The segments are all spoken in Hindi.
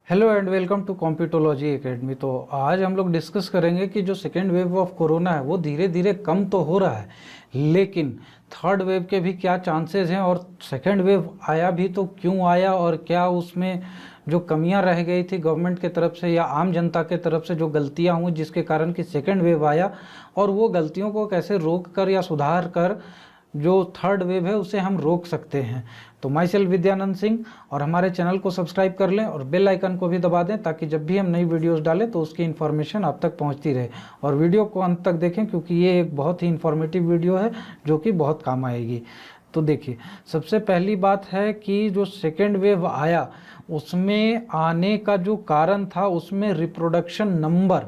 Hello and welcome to Competology academy. तो आज हम लोग डिस्कस करेंगे कि जो सेकेंड वेव ऑफ कोरोना है वो धीरे धीरे कम तो हो रहा है, लेकिन थर्ड वेव के भी क्या चांसेस हैं और सेकेंड वेव आया भी तो क्यों आया और क्या उसमें जो कमियां रह गई थी गवर्नमेंट के तरफ से या आम जनता के तरफ से जो गलतियां हुई जिसके कारण कि सेकेंड वेव आया, और वो गलतियों को कैसे रोक कर या सुधार कर जो थर्ड वेव है उसे हम रोक सकते हैं। तो माई सेल्फ विद्यानंद सिंह, और हमारे चैनल को सब्सक्राइब कर लें और बेल आइकन को भी दबा दें ताकि जब भी हम नई वीडियोस डालें तो उसकी इन्फॉर्मेशन आप तक पहुंचती रहे। और वीडियो को अंत तक देखें क्योंकि ये एक बहुत ही इन्फॉर्मेटिव वीडियो है जो कि बहुत काम आएगी। तो देखिए, सबसे पहली बात है कि जो सेकेंड वेव आया उसमें आने का जो कारण था उसमें रिप्रोडक्शन नंबर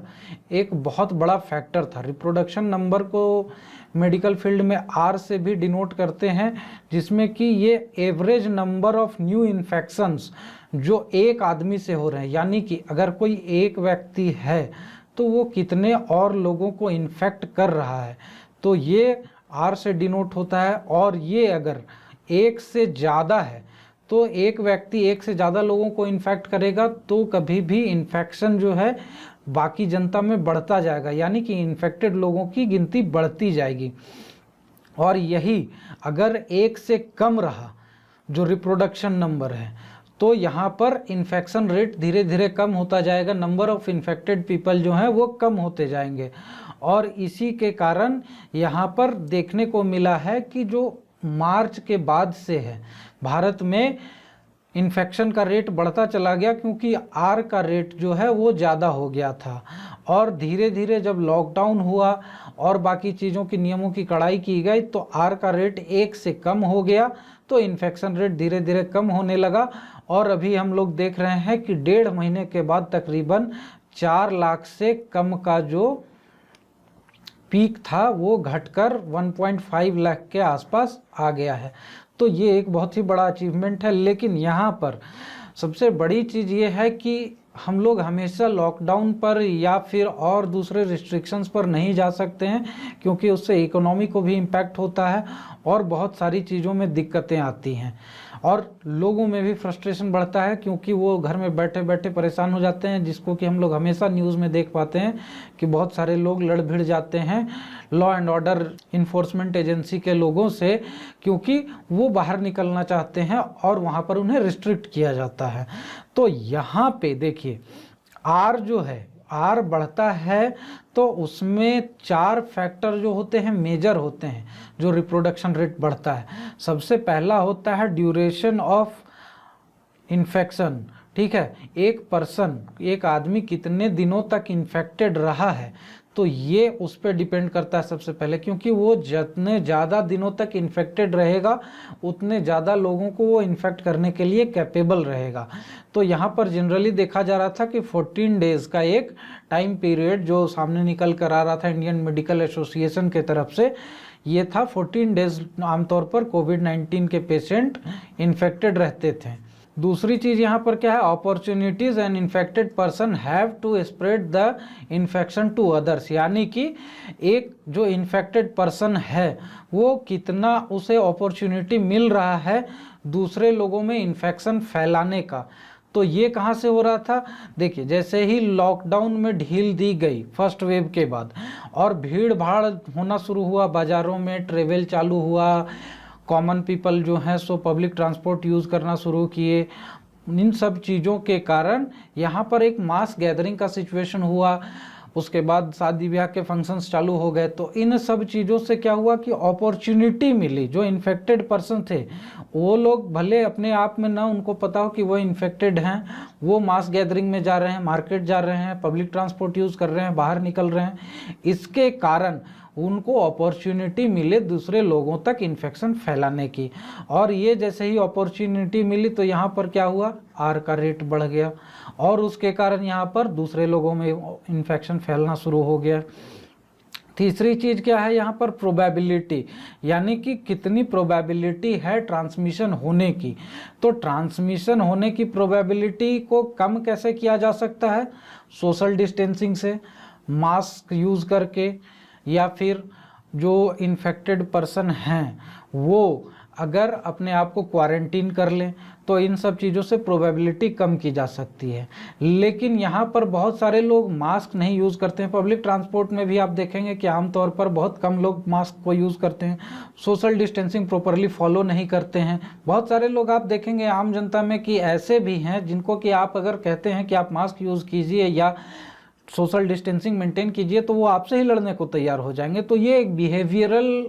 एक बहुत बड़ा फैक्टर था। रिप्रोडक्शन नंबर को मेडिकल फील्ड में आर से भी डिनोट करते हैं, जिसमें कि ये average number of new infections जो एक आदमी से हो रहे हैं, यानी कि अगर कोई एक व्यक्ति है तो वो कितने और लोगों को इन्फेक्ट कर रहा है, तो ये आर से डिनोट होता है। और ये अगर एक से ज़्यादा है तो एक व्यक्ति एक से ज़्यादा लोगों को इन्फेक्ट करेगा तो कभी भी इन्फेक्शन जो है बाकी जनता में बढ़ता जाएगा, यानी कि इन्फेक्टेड लोगों की गिनती बढ़ती जाएगी। और यही अगर एक से कम रहा जो रिप्रोडक्शन नंबर है तो यहाँ पर इन्फेक्शन रेट धीरे धीरे कम होता जाएगा, नंबर ऑफ इन्फेक्टेड पीपल जो हैं वो कम होते जाएंगे। और इसी के कारण यहाँ पर देखने को मिला है कि जो मार्च के बाद से है भारत में इन्फेक्शन का रेट बढ़ता चला गया, क्योंकि आर का रेट जो है वो ज़्यादा हो गया था। और धीरे धीरे जब लॉकडाउन हुआ और बाकी चीज़ों की नियमों की कड़ाई की गई तो आर का रेट एक से कम हो गया, तो इन्फेक्शन रेट धीरे धीरे कम होने लगा। और अभी हम लोग देख रहे हैं कि 1.5 महीने के बाद तकरीबन 4 लाख से कम का जो पीक था वो घटकर 1.5 लाख के आसपास आ गया है। तो ये एक बहुत ही बड़ा अचीवमेंट है। लेकिन यहाँ पर सबसे बड़ी चीज़ ये है कि हम लोग हमेशा लॉकडाउन पर या फिर और दूसरे रिस्ट्रिक्शंस पर नहीं जा सकते हैं, क्योंकि उससे इकोनॉमी को भी इम्पैक्ट होता है और बहुत सारी चीज़ों में दिक्कतें आती हैं और लोगों में भी फ्रस्ट्रेशन बढ़ता है, क्योंकि वो घर में बैठे बैठे परेशान हो जाते हैं, जिसको कि हम लोग हमेशा न्यूज़ में देख पाते हैं कि बहुत सारे लोग लड़ भिड़ जाते हैं law and order enforcement agency के लोगों से, क्योंकि वो बाहर निकलना चाहते हैं और वहाँ पर उन्हें रिस्ट्रिक्ट किया जाता है। तो यहाँ पे देखिए, आर जो है आर बढ़ता है तो उसमें 4 फैक्टर जो होते हैं मेजर होते हैं जो रिप्रोडक्शन रेट बढ़ता है। सबसे पहला होता है ड्यूरेशन ऑफ इन्फेक्शन। ठीक है, एक आदमी कितने दिनों तक इन्फेक्टेड रहा है तो ये उस पर डिपेंड करता है सबसे पहले, क्योंकि वो जितने ज़्यादा दिनों तक इन्फेक्टेड रहेगा उतने ज़्यादा लोगों को वो इन्फेक्ट करने के लिए कैपेबल रहेगा। तो यहाँ पर जनरली देखा जा रहा था कि 14 डेज़ का एक टाइम पीरियड जो सामने निकल कर आ रहा था इंडियन मेडिकल एसोसिएशन के तरफ से, ये था 14 डेज़ आमतौर पर कोविड-19 के पेशेंट इन्फेक्टेड रहते थे। दूसरी चीज़ यहाँ पर क्या है, opportunities and infected person have to spread the infection to others, यानी कि एक जो इन्फेक्टेड पर्सन है वो कितना उसे अपॉर्चुनिटी मिल रहा है दूसरे लोगों में इन्फेक्शन फैलाने का। तो ये कहाँ से हो रहा था, देखिए, जैसे ही लॉकडाउन में ढील दी गई फर्स्ट वेव के बाद और भीड़ भाड़ होना शुरू हुआ, बाज़ारों में ट्रेवल चालू हुआ, कॉमन पीपल जो हैं सो पब्लिक ट्रांसपोर्ट यूज़ करना शुरू किए, इन सब चीज़ों के कारण यहाँ पर एक मास गैदरिंग का सिचुएशन हुआ। उसके बाद शादी ब्याह के फंक्शंस चालू हो गए। तो इन सब चीज़ों से क्या हुआ कि अपॉर्चुनिटी मिली। जो इन्फेक्टेड पर्सन थे वो लोग भले अपने आप में ना उनको पता हो कि वो इन्फेक्टेड हैं, वो मास गैदरिंग में जा रहे हैं, मार्केट जा रहे हैं, पब्लिक ट्रांसपोर्ट यूज़ कर रहे हैं, बाहर निकल रहे हैं, इसके कारण उनको अपॉर्चुनिटी मिले दूसरे लोगों तक इन्फेक्शन फैलाने की। और ये जैसे ही अपॉर्चुनिटी मिली तो यहाँ पर क्या हुआ, आर का रेट बढ़ गया और उसके कारण यहाँ पर दूसरे लोगों में इन्फेक्शन फैलना शुरू हो गया। तीसरी चीज़ क्या है यहाँ पर, प्रोबेबिलिटी, यानी कि कितनी प्रोबेबिलिटी है ट्रांसमिशन होने की। तो ट्रांसमिशन होने की प्रोबेबिलिटी को कम कैसे किया जा सकता है, सोशल डिस्टेंसिंग से, मास्क यूज़ करके, या फिर जो इन्फेक्टेड पर्सन हैं वो अगर अपने आप को क्वारंटीन कर लें तो इन सब चीज़ों से प्रोबेबिलिटी कम की जा सकती है। लेकिन यहाँ पर बहुत सारे लोग मास्क नहीं यूज़ करते हैं। पब्लिक ट्रांसपोर्ट में भी आप देखेंगे कि आमतौर पर बहुत कम लोग मास्क को यूज़ करते हैं, सोशल डिस्टेंसिंग प्रॉपरली फॉलो नहीं करते हैं। बहुत सारे लोग आप देखेंगे आम जनता में कि ऐसे भी हैं जिनको कि आप अगर कहते हैं कि आप मास्क यूज़ कीजिए या सोशल डिस्टेंसिंग मेंटेन कीजिए तो वो आपसे ही लड़ने को तैयार हो जाएंगे। तो ये एक बिहेवियरल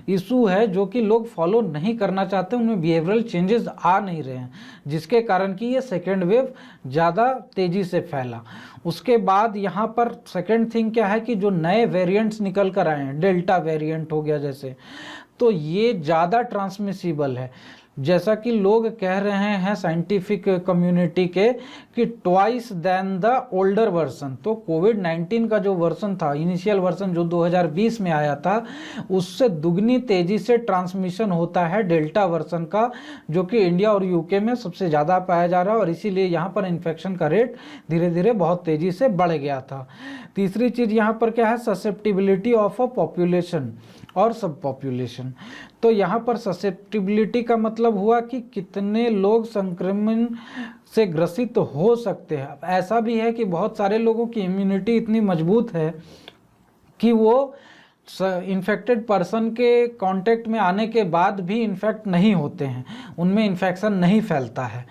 इशू है जो कि लोग फॉलो नहीं करना चाहते, उनमें बिहेवियरल चेंजेस आ नहीं रहे हैं, जिसके कारण कि ये सेकेंड वेव ज़्यादा तेज़ी से फैला। उसके बाद यहाँ पर सेकेंड थिंग क्या है कि जो नए वेरिएंट्स निकल कर आए हैं, डेल्टा वेरिएंट हो गया जैसे, तो ये ज़्यादा ट्रांसमिसिबल है। जैसा कि लोग कह रहे हैं साइंटिफिक कम्युनिटी के कि twice then the older version. तो कोविड-19 का जो वर्जन था, इनिशियल वर्जन जो 2020 में आया था, उससे दुगनी तेज़ी से ट्रांसमिशन होता है डेल्टा वर्जन का, जो कि इंडिया और यूके में सबसे ज़्यादा पाया जा रहा है और इसीलिए यहाँ पर इन्फेक्शन का रेट धीरे धीरे बहुत तेज़ी से बढ़ गया था। तीसरी चीज़ यहाँ पर क्या है, ससेप्टिबिलिटी ऑफ अ पॉपुलेशन और सब पॉपुलेशन। तो यहाँ पर ससेप्टिबिलिटी का मतलब हुआ कि कितने लोग संक्रमण से ग्रसित हो सकते हैं। ऐसा भी है कि बहुत सारे लोगों की इम्यूनिटी इतनी मजबूत है कि वो इन्फेक्टेड पर्सन के कांटेक्ट में आने के बाद भी इन्फेक्ट नहीं होते हैं, उनमें इन्फेक्शन नहीं फैलता है।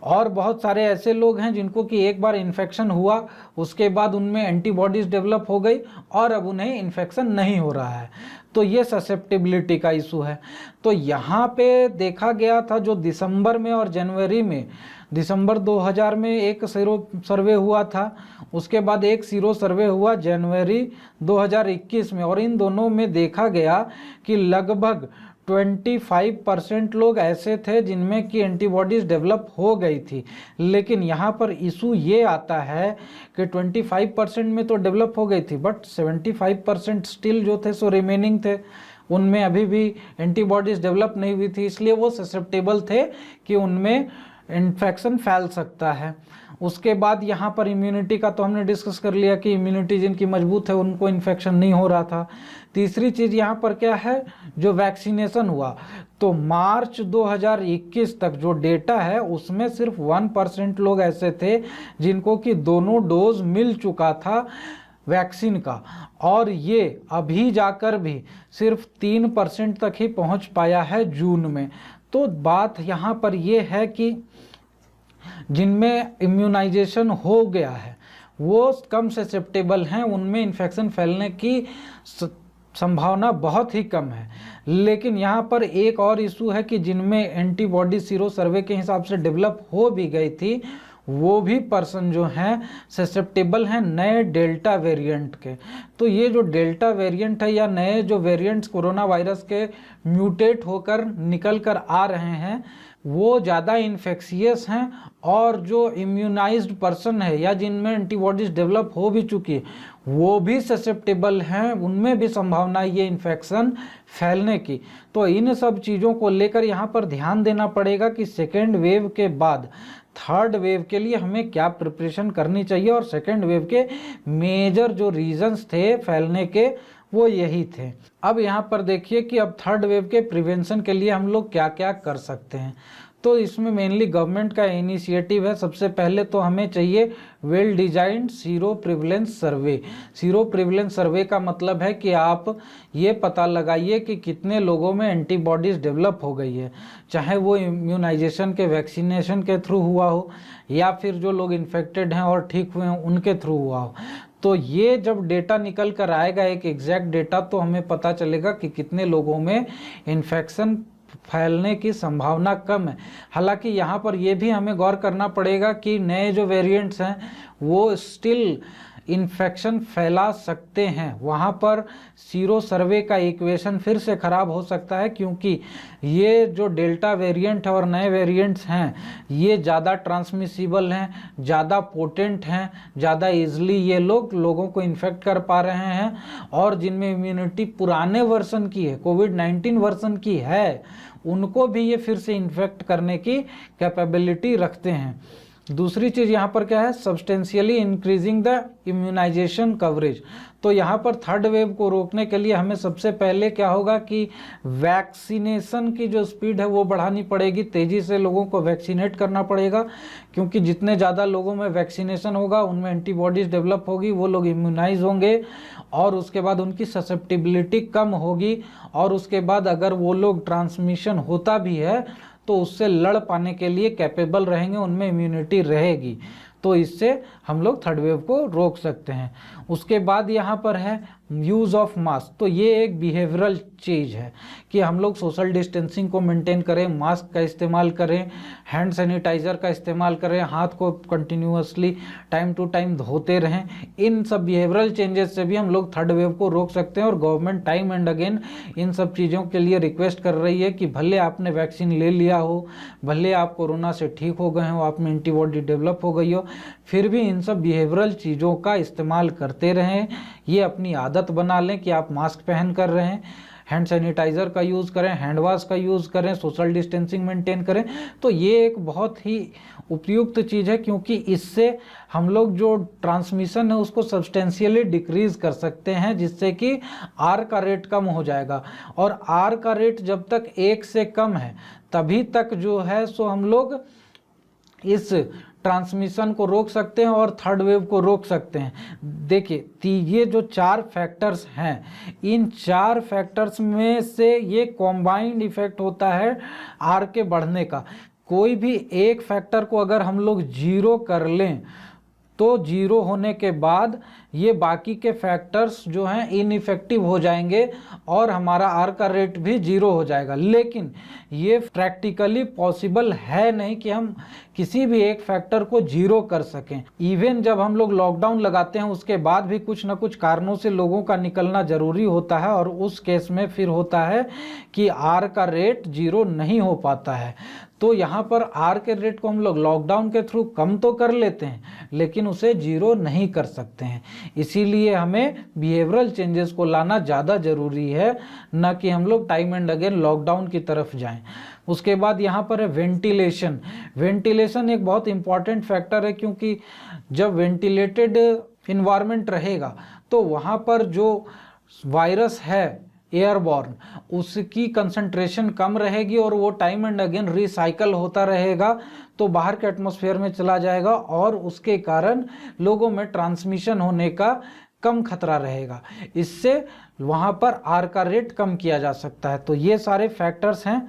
और बहुत सारे ऐसे लोग हैं जिनको कि एक बार इन्फेक्शन हुआ उसके बाद उनमें एंटीबॉडीज़ डेवलप हो गई और अब उन्हें इन्फेक्शन नहीं हो रहा है। तो ये ससेप्टिबिलिटी का इशू है। तो यहाँ पे देखा गया था जो दिसंबर में और जनवरी में, दिसंबर 2000 में एक सीरो सर्वे हुआ था, उसके बाद एक सीरो सर्वे हुआ जनवरी 2021 में, और इन दोनों में देखा गया कि लगभग 25% लोग ऐसे थे जिनमें कि एंटीबॉडीज़ डेवलप हो गई थी। लेकिन यहाँ पर इशू ये आता है कि 25% में तो डेवलप हो गई थी, बट 75% स्टिल जो थे सो रिमेनिंग थे, उनमें अभी भी एंटीबॉडीज़ डेवलप नहीं हुई थी, इसलिए वो ससेप्टेबल थे कि उनमें इन्फेक्शन फैल सकता है। उसके बाद यहाँ पर इम्यूनिटी का तो हमने डिस्कस कर लिया कि इम्यूनिटी जिनकी मजबूत है उनको इन्फेक्शन नहीं हो रहा था। तीसरी चीज़ यहाँ पर क्या है, जो वैक्सीनेशन हुआ, तो मार्च 2021 तक जो डेटा है उसमें सिर्फ 1% लोग ऐसे थे जिनको कि दोनों डोज मिल चुका था वैक्सीन का, और ये अभी जाकर भी सिर्फ 3% तक ही पहुँच पाया है जून में। तो बात यहाँ पर ये है कि जिनमें इम्यूनाइजेशन हो गया है वो कम ससेप्टेबल हैं, उनमें इन्फेक्शन फैलने की संभावना बहुत ही कम है। लेकिन यहाँ पर एक और इशू है कि जिनमें एंटीबॉडी सीरो सर्वे के हिसाब से डेवलप हो भी गई थी, वो भी पर्सन जो हैं ससेप्टेबल हैं नए डेल्टा वेरिएंट के। तो ये जो डेल्टा वेरिएंट है या नए जो वेरिएंट्स कोरोना वायरस के म्यूटेट होकर निकल कर आ रहे हैं वो ज़्यादा इन्फेक्शियस हैं, और जो इम्यूनाइज्ड पर्सन है या जिनमें एंटीबॉडीज़ डेवलप हो भी चुकी है वो भी ससेप्टेबल हैं, उनमें भी संभावना है ये इन्फेक्शन फैलने की। तो इन सब चीज़ों को लेकर यहाँ पर ध्यान देना पड़ेगा कि सेकेंड वेव के बाद थर्ड वेव के लिए हमें क्या प्रिपरेशन करनी चाहिए, और सेकेंड वेव के मेजर जो रीजंस थे फैलने के वो यही थे। अब यहाँ पर देखिए कि अब थर्ड वेव के प्रिवेंशन के लिए हम लोग क्या क्या कर सकते हैं। तो इसमें मेनली गवर्नमेंट का इनिशिएटिव है। सबसे पहले तो हमें चाहिए वेल डिजाइंड सीरो प्रिवलेंस सर्वे। सीरो प्रिवलेंस सर्वे का मतलब है कि आप ये पता लगाइए कि कितने लोगों में एंटीबॉडीज़ डेवलप हो गई है, चाहे वो इम्यूनाइजेशन के वैक्सीनेशन के थ्रू हुआ हो या फिर जो लोग इन्फेक्टेड हैं और ठीक हुए हैं उनके थ्रू हुआ हो। तो ये जब डेटा निकल कर आएगा एक एग्जैक्ट डेटा, तो हमें पता चलेगा कि कितने लोगों में इन्फेक्शन फैलने की संभावना कम है। हालांकि यहाँ पर यह भी हमें गौर करना पड़ेगा कि नए जो वेरिएंट्स हैं वो स्टिल इन्फेक्शन फैला सकते हैं। वहाँ पर सीरो सर्वे का इक्वेशन फिर से ख़राब हो सकता है, क्योंकि ये जो डेल्टा वेरिएंट है और नए वेरिएंट्स हैं ये ज़्यादा ट्रांसमिसिबल हैं, ज़्यादा पोटेंट हैं, ज़्यादा ईजिली ये लोगों को इन्फेक्ट कर पा रहे हैं, और जिनमें इम्यूनिटी पुराने वर्जन की है, कोविड-19 वर्जन की है, उनको भी ये फिर से इन्फेक्ट करने की कैपेबिलिटी रखते हैं। दूसरी चीज़ यहाँ पर क्या है, substantially increasing the immunization coverage. तो यहाँ पर थर्ड वेव को रोकने के लिए हमें सबसे पहले क्या होगा कि वैक्सीनेशन की जो स्पीड है वो बढ़ानी पड़ेगी, तेज़ी से लोगों को वैक्सीनेट करना पड़ेगा, क्योंकि जितने ज़्यादा लोगों में वैक्सीनेशन होगा उनमें एंटीबॉडीज़ डेवलप होगी, वो लोग इम्यूनाइज होंगे और उसके बाद उनकी ससेप्टिबिलिटी कम होगी, और उसके बाद अगर वो लोग ट्रांसमिशन होता भी है तो उससे लड़ पाने के लिए कैपेबल रहेंगे, उनमें इम्यूनिटी रहेगी। तो इससे हम लोग थर्ड वेव को रोक सकते हैं। उसके बाद यहाँ पर है यूज़ ऑफ मास्क। तो ये एक बिहेवियरल चीज़ है कि हम लोग सोशल डिस्टेंसिंग को मेंटेन करें, मास्क का इस्तेमाल करें, हैंड सैनिटाइज़र का इस्तेमाल करें, हाथ को कंटिन्यूअसली टाइम टू टाइम धोते रहें। इन सब बिहेवियरल चेंजेस से भी हम लोग थर्ड वेव को रोक सकते हैं, और government time and again in सब चीज़ों के लिए रिक्वेस्ट कर रही है कि भले आपने वैक्सीन ले लिया हो, भले आप कोरोना से ठीक हो गए हो, आप में एंटीबॉडी डेवलप हो गई हो, फिर भी इन सब बिहेवियरल चीज़ों का इस्तेमाल करते रहें। ये अपनी आदत बना लें कि आप मास्क पहन कर रहे हैं, हैंड सैनिटाइज़र का यूज़ करें, हैंड वॉश का यूज़ करें, सोशल डिस्टेंसिंग मेंटेन करें। तो ये एक बहुत ही उपयुक्त चीज़ है, क्योंकि इससे हम लोग जो ट्रांसमिशन है उसको सब्सटेंशियली डिक्रीज कर सकते हैं, जिससे कि आर का रेट कम हो जाएगा। और आर का रेट जब तक 1 से कम है तभी तक जो है सो हम लोग इस ट्रांसमिशन को रोक सकते हैं और थर्ड वेव को रोक सकते हैं। देखिए ये जो 4 फैक्टर्स हैं, इन 4 फैक्टर्स में से ये कॉम्बाइंड इफेक्ट होता है आर के बढ़ने का। कोई भी एक फैक्टर को अगर हम लोग 0 कर लें तो 0 होने के बाद ये बाकी के फैक्टर्स जो हैं इनइफेक्टिव हो जाएंगे और हमारा आर का रेट भी 0 हो जाएगा। लेकिन ये प्रैक्टिकली पॉसिबल है नहीं कि हम किसी भी एक फैक्टर को 0 कर सकें। इवन जब हम लोग लॉकडाउन लगाते हैं उसके बाद भी कुछ ना कुछ कारणों से लोगों का निकलना ज़रूरी होता है, और उस केस में फिर होता है कि आर का रेट 0 नहीं हो पाता है। तो यहाँ पर आर के रेट को हम लोग लॉकडाउन के थ्रू कम तो कर लेते हैं, लेकिन उसे 0 नहीं कर सकते हैं। इसीलिए हमें बिहेवियरल चेंजेस को लाना ज़्यादा ज़रूरी है, न कि हम लोग टाइम एंड अगेन लॉकडाउन की तरफ जाएं। उसके बाद यहाँ पर है वेंटिलेशन। वेंटिलेशन एक बहुत इंपॉर्टेंट फैक्टर है, क्योंकि जब वेंटिलेटेड इन्वायरमेंट रहेगा तो वहाँ पर जो वायरस है एयरबॉर्न, उसकी कंसंट्रेशन कम रहेगी और वो टाइम एंड अगेन रिसाइकल होता रहेगा, तो बाहर के एटमॉस्फेयर में चला जाएगा और उसके कारण लोगों में ट्रांसमिशन होने का कम खतरा रहेगा। इससे वहाँ पर आर का रेट कम किया जा सकता है। तो ये सारे फैक्टर्स हैं,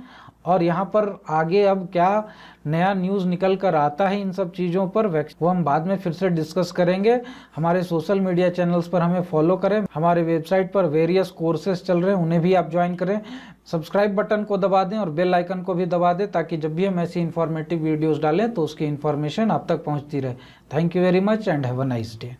और यहाँ पर आगे अब क्या नया न्यूज़ निकल कर आता है इन सब चीज़ों पर वो हम बाद में फिर से डिस्कस करेंगे। हमारे सोशल मीडिया चैनल्स पर हमें फॉलो करें, हमारे वेबसाइट पर वेरियस कोर्सेज चल रहे हैं, उन्हें भी आप ज्वाइन करें। सब्सक्राइब बटन को दबा दें और बेल आइकन को भी दबा दें, ताकि जब भी हम ऐसी इन्फॉर्मेटिव वीडियोज़ डालें तो उसकी इन्फॉर्मेशन आप तक पहुँचती रहे। Thank you very much and have a nice day.